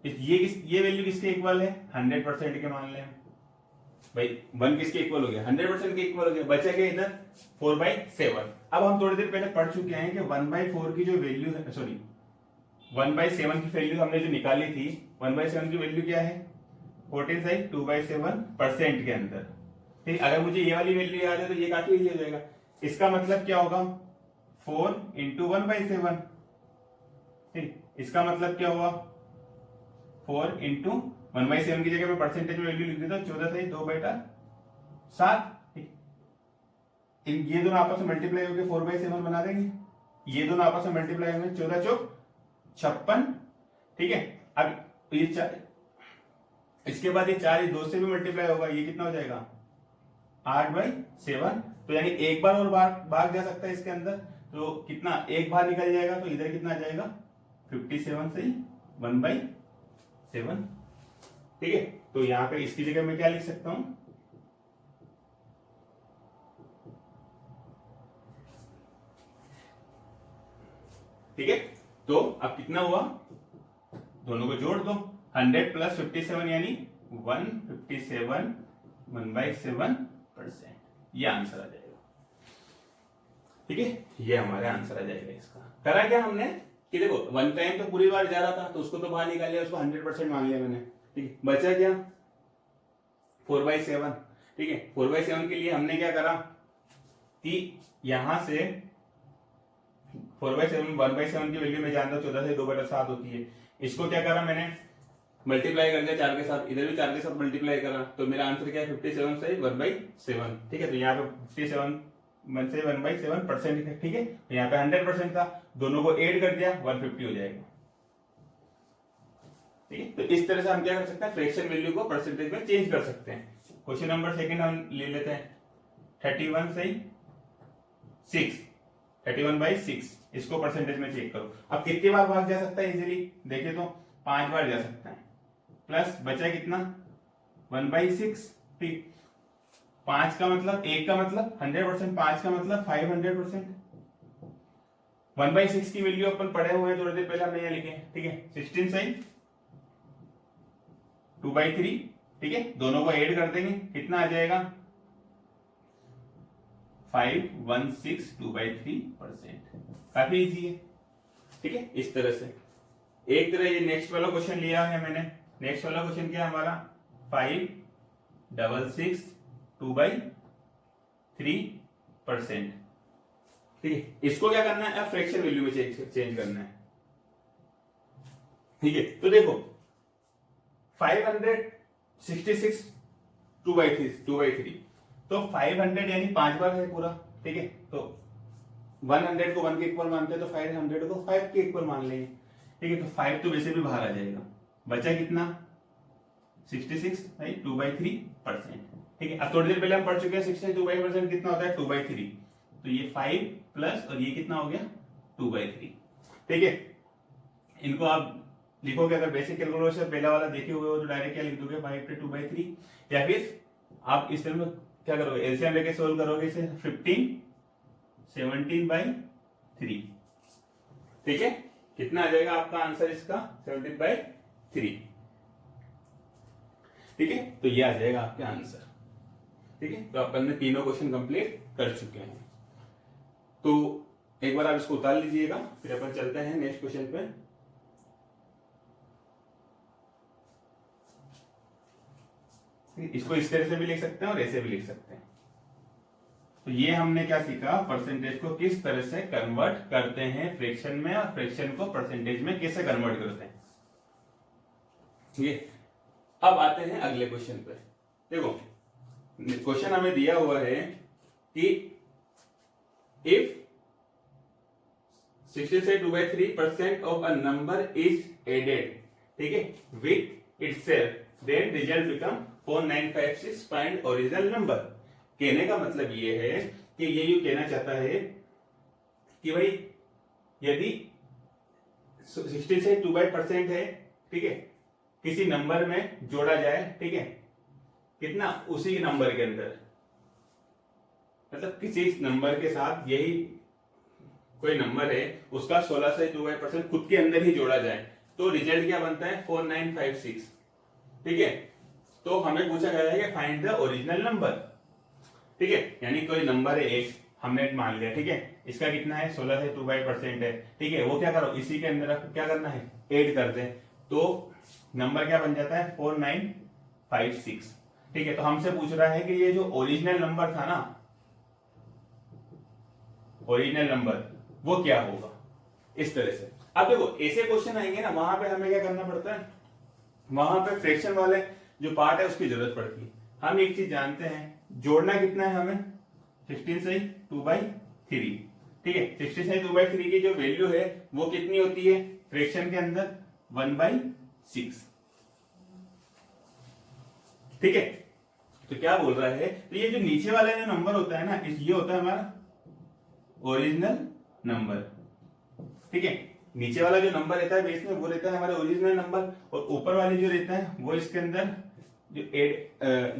Speaker 1: ये वैल्यू किसके इक्वल है, 100% के मान लें भाई, 1 किसके इक्वल हो गया, 100% के इक्वल हो गया, बचा क्या इधर 4/7। अब हम थोड़ी देर पहले पढ़ चुके हैं कि 1/4 की जो वैल्यू है, सॉरी 1/7 की वैल्यू हमने जो निकाली थी, 1/7 की वैल्यू क्या है, 14 2/7% के अंदर, ठीक। अगर मुझे ये वाली वैल्यू याद है तो ये काफी इजी हो जाएगा। इसका मतलब क्या होगा, 4 × 1/7, ठीक। इसका मतलब क्या हुआ, 4 × 1/7 की जगह मैं परसेंटेज में वैल्यू लिख देता हूँ, 14 2/7, ठीक। ये दोनों आपस में मल्टीप्लाई होकर 4/7 बना देंगे, ये दोनों आपस में मल्टीप्लाई होंगे, 14 चौक 56, ठीक है। अब ये इसके बाद ये 4 2 से भी मल्टीप्लाई होगा, ये कितना हो जाएगा 8/7, तो यानी एक बार और भाग जा सकता है इसके अंदर, तो कितना एक बार निकल जाएगा, तो इधर कितना आ जाएगा 57 से 1/7, ठीक है। तो यहां पे इसकी जगह मैं क्या लिख सकता हूं, ठीक है। तो अब कितना हुआ, दोनों को जोड़ दो, 100 + 57 यानी 157 1/7%, ये आंसर आ जाएगा, ठीक है। ये हमारा आंसर आ जाएगा। इसका करा क्या हमने कि देखो 1 टाइम तो पूरी बार जा रहा था, तो उसको तो बाहर निकाल लिया, उसको 100% मान लिया मैंने, ठीक है। बचा क्या 4/7, ठीक है। 4/7 के लिए हमने क्या करा कि यहां से 4/7 1/7 की वैल्यू में जानता हूं 14 से 2/7 होती है, इसको क्या करा मैंने मल्टीप्लाई कर दिया 4 के साथ, इधर भी 4 के साथ मल्टीप्लाई करा, तो मेरा आंसर क्या है 57 से 1/7, ठीक है। तो यहाँ पे 57 से 1/7% है, ठीक है। तो यहाँ पे 100% था, दोनों को ऐड कर दिया 150 हो जाएगा, ठीक है। तो इस तरह से हम क्या कर सकते हैं, फ्रैक्शन वैल्यू को परसेंटेज में चेंज कर सकते हैं। क्वेश्चन नंबर 2 हम ले लेते हैं, 31 से 6, 31/6, इसको परसेंटेज में चेक करो। अब कितनी बार भाग जा सकता है इजीली, देखे तो 5 बार जा सकता है, प्लस बचा कितना 1/6, ठीक। 5 का मतलब 1 का मतलब 100%, 5 का मतलब 500%। 1/6 की वैल्यू अपन पढ़े हुए हैं थोड़ी देर पहले, हमने यहाँ लिखे, ठीक है। 16 से 2/3, ठीक है, दोनों को ऐड कर देंगे, कितना आ जाएगा 516 2/3%, काफी इजी है, ठीक है। इस तरह से एक तरह ये नेक्स्ट वाला क्वेश्चन लिया है मैंने, नेक्स्ट वाला क्वेश्चन क्या है हमारा 566 2/3%, ठीक है। इसको क्या करना है, फ्रैक्शन वैल्यू में चेंज करना है, ठीक है। तो देखो 566 2/3, तो 500 यानी 5 बार है पूरा, ठीक है। तो 100 को 1 के इक्वल मानते हैं, तो 500 को 5 के इक्वल मान लेंगे, ठीक है। तो 5 तो वैसे भी बाहर आ जाएगा, बचा कितना 66 2/3%, ठीक है। अब थोड़ी देर पहले हम पढ़ चुके हैं 66 2/3% कितना होता है 2/3, तो ये 5 प्लस और ये कितना हो गया 2/3, ठीक है। इनको आप लिखोगे, अगर बेसिक कैलकुलेशन पहला वाला देखे हुए हो तो डायरेक्ट क्या लिख दोगे 5 × 2/3, या फिर आप इस तरह में क्या करोगे, एलसीएम लेके सोल्व करोगे इसे 15 17/3, ठीक है। कितना आ जाएगा आपका आंसर इसका 17/3, ठीक है। तो ये आ जाएगा आपका आंसर, ठीक है। तो अपन ने तीनों क्वेश्चन कंप्लीट कर चुके हैं, तो एक बार आप इसको उतार लीजिएगा, फिर अपन चलते हैं नेक्स्ट क्वेश्चन पे। इसको इस तरह से भी लिख सकते हैं और ऐसे भी लिख सकते हैं। तो ये हमने क्या सीखा, परसेंटेज को किस तरह से कन्वर्ट करते हैं फ्रैक्शन में, और फ्रैक्शन को परसेंटेज में कैसे कन्वर्ट करते हैं, ठीक है। अब आते हैं अगले क्वेश्चन पे। देखो क्वेश्चन हमें दिया हुआ है कि इफ 16 से 2/3% of a number is added, ठीक है, with itself, then result become 4956, find original number. कहने का मतलब ये है कि ये यूं कहना चाहता है कि भाई यदि 60 से 2/% है, ठीक है, किसी नंबर में जोड़ा जाए, ठीक है, कितना, उसी नंबर के अंदर, मतलब किसी नंबर के साथ यही कोई नंबर है उसका 16 से 2/% खुद के अंदर ही जोड़ा जाए तो रिजल्ट क्या बनता है 4956, ठीक है। तो हमें पूछा गया है कि फाइंड द ओरिजिनल नंबर, ठीक है, यानी कोई नंबर है एक, हमने मान लिया, ठीक है, इसका कितना है 16 से 2/% है, ठीक है, वो क्या करो इसी के अंदर क्या करना है ऐड कर दे, तो नंबर क्या बन जाता है 4956, ठीक है। तो हमसे पूछ रहा है कि ये जो ओरिजिनल नंबर था ना, ओरिजिनल नंबर वो क्या होगा, इस तरह से। अब देखो ऐसे क्वेश्चन आएंगे ना, वहां पे हमें क्या करना पड़ता है, वहां पे फ्रैक्शन वाले जो पार्ट है उसकी जरूरत पड़ती है। हम एक चीज जानते हैं, जोड़ना कितना है हमें 16 से 2/3, ठीक है, 16 से 2/3 की जो वैल्यू है वो कितनी होती है फ्रैक्शन के अंदर 1/6, ठीक है। तो क्या बोल रहा है, तो ये जो नीचे वाला जो नंबर होता है ना, ये होता है हमारा ओरिजिनल नंबर, ठीक है, नीचे वाला जो नंबर रहता है बेस में वो रहता है हमारा ओरिजिनल नंबर, और ऊपर वाले जो रहता है वो इसके अंदर जो एड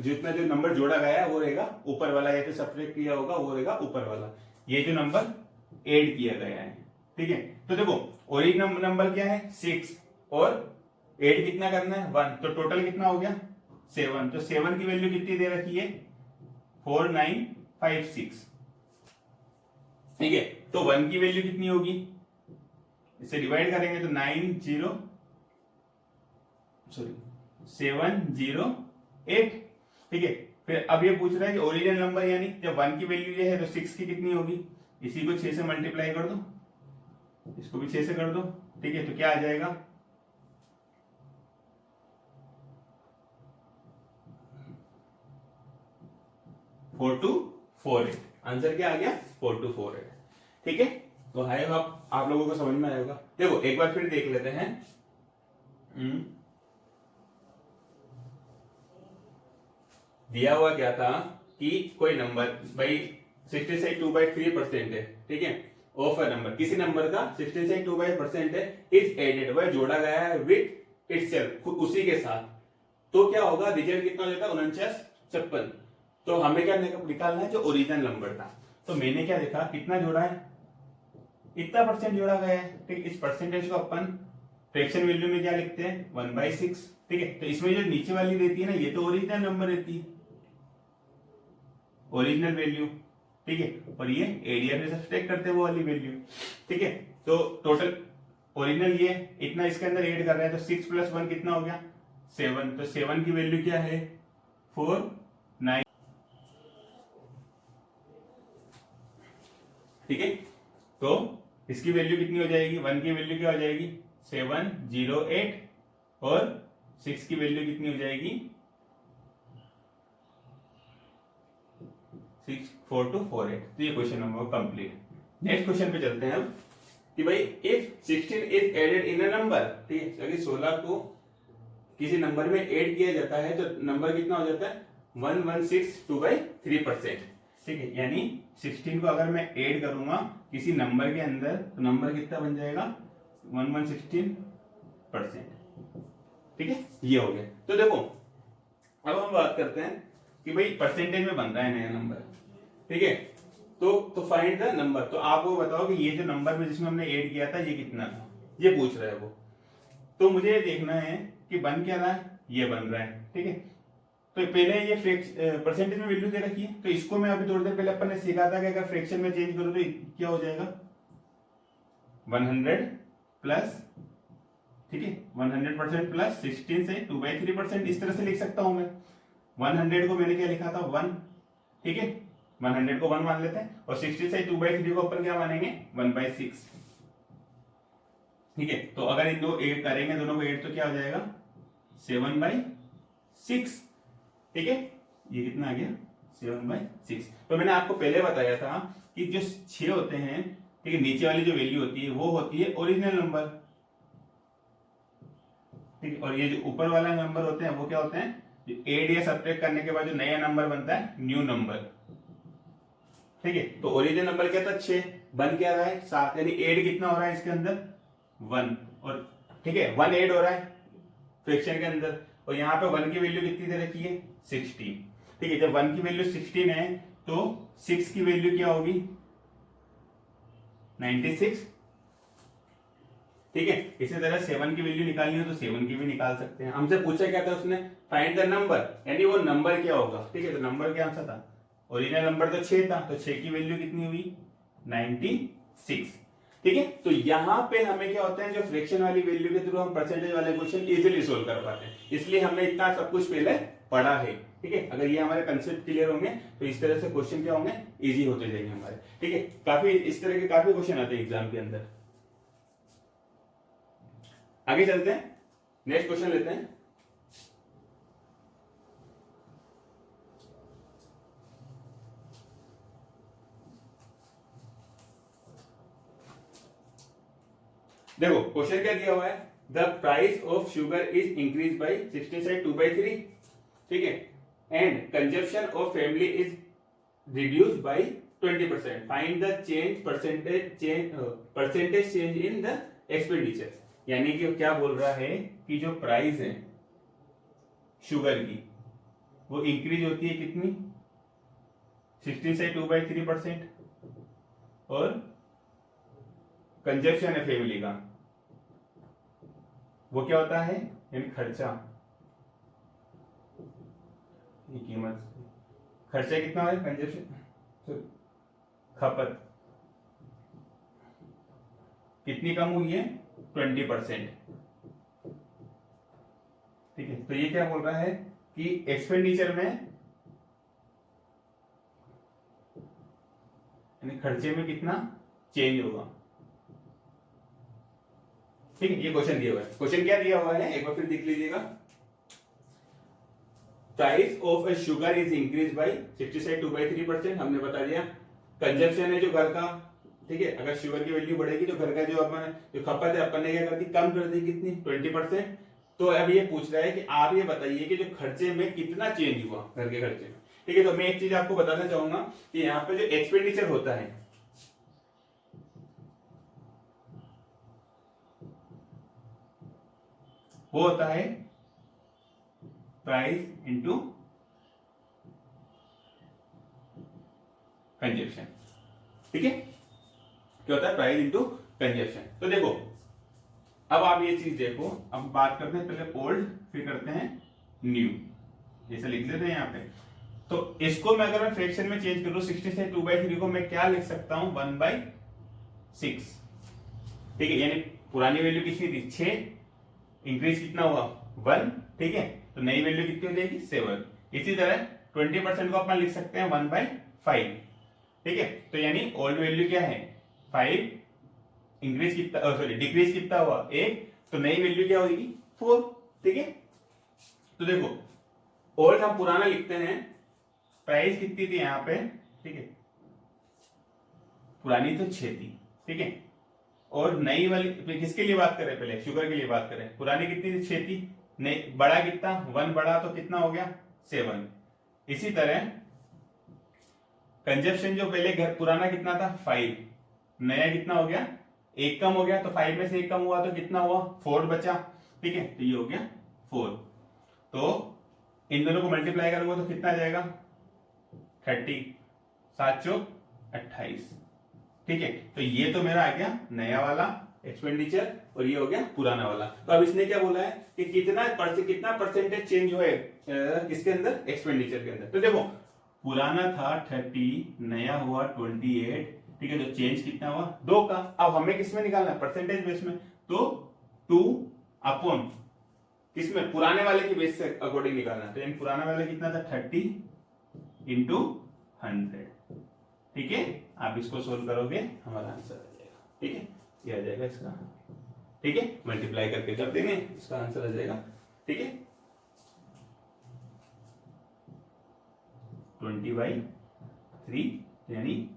Speaker 1: जितना जो नंबर जोड़ा गया है वो रहेगा ऊपर वाला, या फिर सब्ट्रैक्ट किया होगा वो रहेगा ऊपर वाला, ये जो नंबर ऐड किया गया है, ठीक है। तो देखो ओरिजिनल नंबर क्या है 6 और ऐड कितना करना है 1, तो टोटल कितना हो गया 7, तो 7 की वैल्यू कितनी दे रखी है 4956, ठीक है। तो 1 की वैल्यू कितनी होगी, इसे डिवाइड करेंगे तो 708, ठीक है। फिर अब ये पूछ रहा है कि ओरिजिनल नंबर, यानी जब 1 की वैल्यू ये है तो 6 की कितनी होगी, इसी को 6 से मल्टीप्लाई कर दो, इसको भी 6 से कर दो, ठीक है, तो क्या आ जाएगा 4248, आंसर क्या आ गया 4248, ठीक है। तो आई होप आप लोगों को समझ में आएगा। देखो एक बार फिर देख लेते हैं, दिया हुआ क्या था कि कोई नंबर भाई 60 से 2/3% है, ठीक है, ऑफ अ नंबर, किसी नंबर का 60 से 2/3% है, इज एडेड, वह जोड़ा गया है विथ इटसेल्फ, उसी के साथ, तो क्या होगा रिजल्ट कितना हो जाता है 4956। तो हमें क्या निकालना है जो ओरिजिनल नंबर था, तो मैंने क्या देखा कितना जोड़ा है, इतना परसेंट जोड़ा गया है, ठीक, इस परसेंटेज को अपन फ्रैक्शन वैल्यू में क्या लिखते हैं 1/6, ठीक है। तो इसमें जो नीचे वाली रहती है ना ये तो ओरिजिनल नंबर रहती है, ओरिजिनल वैल्यू, ठीक है, और ये एरिया में सब्सट्रैक्ट करते हैं वो वाली वैल्यू, ठीक है। तो टोटल ओरिजिनल ये इतना इसके अंदर ऐड कर रहे हैं, तो 6 + 1 कितना हो गया 7, तो 7 की वैल्यू क्या है 49, ठीक है। तो इसकी वैल्यू कितनी हो जाएगी, 1 की वैल्यू क्या हो जाएगी 708, और 6 की वैल्यू कितनी हो जाएगी 64248। तो ये question number complete. Next question पे चलते हैं हम कि भाई if 16 is added in a number, ठीक है, अगर 16 को किसी नंबर में ऐड किया जाता है तो नंबर कितना हो जाता है 1162/3%, ठीक है, यानी 16 को अगर मैं ऐड करूंगा किसी नंबर के अंदर तो नंबर कितना बन जाएगा 1116%, ठीक है, ये हो गया। तो देखो अब हम बात करते हैं कि भाई परसेंटेज में बनता है नया नंबर, ठीक है, तो फाइंड द नंबर। तो आप वो बताओ कि ये जो नंबर में जिसमें हमने ऐड किया था ये कितना था, ये पूछ रहा है वो। तो मुझे देखना है कि बन क्या रहा है, ये बन रहा है, ठीक है। तो पहले ये परसेंटेज में वैल्यू दे रखी है, तो इसको मैं अभी थोड़ी देर पहले अपन ने सीखा था कि अगर फ्रैक्शन में चेंज करो तो क्या हो जाएगा 100 प्लस, ठीक है, 100% प्लस 16 से 2/3%, इस तरह से लिख सकता हूं मैं। 100 को मैंने क्या लिखा था 1, ठीक है, 100 को 1 मान लेते हैं, और 60 से 2/3 को अपन क्या मानेंगे 1/6, ठीक है। तो अगर इन दो ऐड करेंगे दोनों को ऐड तो क्या हो जाएगा 7/6, ठीक है, ये कितना आ गया 7/6। तो मैंने आपको पहले बताया था कि जो 6 होते हैं ठीक है, नीचे वाली जो वैल्यू होती है वो होती है ओरिजिनल नंबर, ठीक है, और ये जो ऊपर वाला नंबर होते हैं वो क्या होते हैं, जो एड या सब्ट्रैक्ट करने के बाद जो नया नंबर बनता है न्यू नंबर, ठीक है। तो ओरिजिनल नंबर क्या था 6, बन क्या रहा है 7, यानी एड कितना हो रहा है इसके अंदर 1, और ठीक है 1 एड हो रहा है फ्रैक्शन के अंदर, और यहाँ पे 1 की वैल्यू कितनी दे रखी है 16, ठीक है। जब 1 की वैल्यू 16 है तो 6 की वैल्यू क्या होगी 96, ठीक है। इसी तरह 7 की वैल्यू निकालनी हो तो 7 की भी निकाल सकते हैं। हमसे पूछा क्या था उसने, फाइंड द नंबर, यानी वो नंबर क्या होगा, ठीक है। तो नंबर क्या आंसर था, ओरिजिनल नंबर तो 6 था, तो 6 की वैल्यू कितनी हुई 96, ठीक है। तो यहाँ पे हमें क्या होता है, जो फ्रैक्शन वाली वैल्यू के थ्रू हम परसेंटेज वाले क्वेश्चन इजीली सोल्व कर पाते हैं, इसलिए हमने इतना सब कुछ पहले पढ़ा है, ठीक है। अगर ये हमारे कंसेप्ट क्लियर होंगे तो इस तरह से क्वेश्चन क्या होंगे, इजी होते जाएंगे हमारे, ठीक है। काफी इस तरह के काफी क्वेश्चन आते हैं एग्जाम के अंदर। आगे चलते हैं, नेक्स्ट क्वेश्चन लेते हैं। देखो क्वेश्चन क्या दिया हुआ है, the price of sugar is increase by 67/2/3, ठीक है, and consumption of family is reduce by 20%, find the change percentage change in the expenditure. यानी कि क्या बोल रहा है कि जो प्राइस है शुगर की वो इंक्रीज होती है कितनी 67/2/3%, और कंजप्शन है फैमिली का वो क्या होता है, यानी खर्चा, ये कीमत, खर्चा कितना है कंजप्शन, खपत कितनी कम हुई है 20%, ठीक है। तो ये क्या बोल रहा है कि एक्सपेंडिचर में यानी खर्चे में कितना चेंज होगा, ठीक है। ये क्वेश्चन दिया हुआ है, क्वेश्चन क्या दिया हुआ है एक बार फिर देख लीजिएगा, price of A sugar is increase by 67/2/3%, हमने बता दिया। कंजप्शन है जो घर का, ठीक है, अगर शुगर की वैल्यू बढ़ेगी तो घर का जो अपन जो खपत है अपन ने क्या कर दी, कम कर दी, कितनी 20%। तो अब ये पूछ रहा है कि आप ये बताइए कि जो खर्चे में कितना चेंज हुआ घर के खर्चे में, ठीक है। तो मैं एक चीज आपको बताना चाहूंगा कि यहाँ पे जो एक्सपेंडिचर होता है वो होता है प्राइस इंटू कंजप्शन, ठीक है। क्या होता है प्राइस इंटू कंजप्शन। तो देखो अब आप ये चीज देखो, अब बात करते हैं पहले ओल्ड फिर करते हैं न्यू, जैसे लिख लेते हैं यहाँ पे। तो इसको मैं अगर मैं फ्रैक्शन में चेंज करूं 60 से 2/3 को मैं क्या लिख सकता हूं 1/6, ठीक है। यानी पुरानी वैल्यू कितनी थी 6, इंक्रीज कितना हुआ 1, ठीक है। तो नई वैल्यू कितनी हो जाएगी 7। इसी तरह 20% को अपन लिख सकते हैं 1/5, ठीक है। तो यानी ओल्ड वैल्यू क्या है 5, इंक्रीज कितना सॉरी डिक्रीज कितना हुआ 1, तो नई वैल्यू क्या होगी 4, ठीक है। तो देखो ओल्ड हम पुराना लिखते हैं, प्राइस कितनी थी यहाँ पे, ठीक है, पुरानी तो 6 थी, ठीक है। और नई वाली किसके लिए बात करें, पहले शुगर के लिए बात करें, पुरानी कितनी थी 6 थी, नई बड़ा कितना 1 बड़ा तो कितना हो गया 7। इसी तरह कंजप्शन जो पहले घर पुराना कितना था 5, नया कितना हो गया 1 कम हो गया, तो 5 में से 1 कम हुआ तो कितना हुआ 4 बचा, ठीक है। तो ये हो गया 4। तो इन दोनों को मल्टीप्लाई करूंगा तो कितना जाएगा 30, 7 चौक 28, ठीक है। तो ये तो मेरा आ गया नया वाला एक्सपेंडिचर और ये हो गया पुराना वाला। तो अब इसने क्या बोला है कि कितना परसेंटेज चेंज हुआ है किसके अंदर एक्सपेंडिचर के अंदर। तो देखो पुराना था 30, नया हुआ 28, ठीक है। तो चेंज कितना हुआ 2 का। अब हमें किसमें निकालना है परसेंटेज बेस में, तो 2 अपॉन किसमें पुराने वाले की बेस से अकॉर्डिंग निकालना है। तो यानी पुराना वाला कितना था 30 इंटू 100, ठीक है। आप इसको सोल्व करोगे हमारा आंसर आ जाएगा, ठीक है। ये आ जाएगा इसका, ठीक है, मल्टीप्लाई करके कर देंगे इसका आंसर आ जाएगा, ठीक है। 20/3 यानी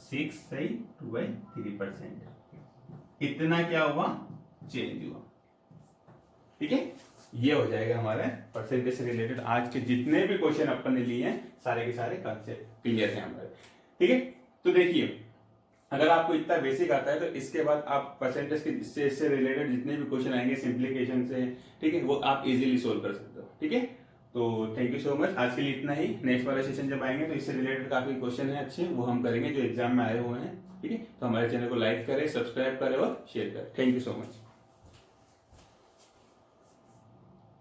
Speaker 1: 6 सही 2/3%। इतना क्या हुआ, चेंज हुआ। ठीक है, ये हो जाएगा हमारा परसेंटेज से रिलेटेड आज के जितने भी क्वेश्चन अपन ने लिए हैं सारे के सारे कंसेप्ट क्लियर है हमारे। ठीक है, तो देखिए अगर आपको इतना बेसिक आता है तो इसके बाद आप परसेंटेज के इससे रिलेटेड जितने भी क्वेश्चन आएंगे सिंप्लीकेशन से, ठीक है, वो आप इजीली सोल्व कर सकते हो। ठीक है, तो थैंक यू सो मच, आज के लिए इतना ही। नेक्स्ट वाला सेशन जब आएंगे तो इससे रिलेटेड काफी क्वेश्चन है अच्छे, वो हम करेंगे जो एग्जाम में आए हुए हैं। ठीक है, तो हमारे चैनल को लाइक करें, सब्सक्राइब करें और शेयर करें। Thank you so much.